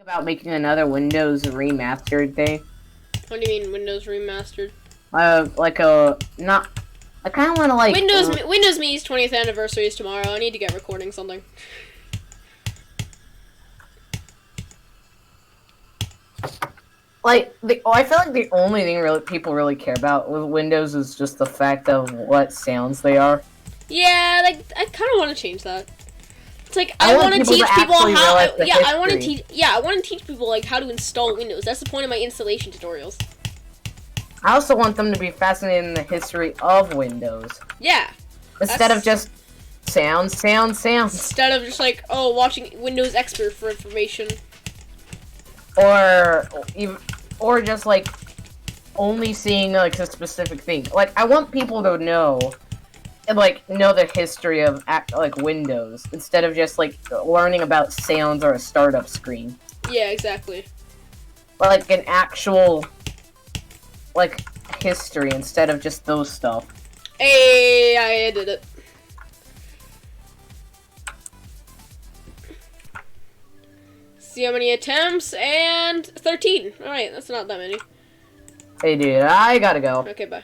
About making another Windows remastered thing. What do you mean Windows remastered? Like a not. I kind of want to like Windows Me's 20th anniversary is tomorrow. I need to get recording something. I feel like the only thing people really care about with Windows is just the fact of what sounds they are. Yeah, like I kind of want to change that. It's like I want to teach people how. I want to teach. Yeah, I want to teach people like how to install Windows. That's the point of my installation tutorials. I also want them to be fascinated in the history of Windows. Yeah. Instead of just sounds. Instead of just like, oh, watching Windows Expert for information. Or just like only seeing like a specific thing. Like I want people to know the history of like Windows instead of just like learning about sounds or a startup screen. Yeah, exactly. But like an actual like history instead of just those stuff. Hey, I did it. See how many attempts, and 13. Alright, that's not that many. Hey dude, I gotta go. Okay, bye.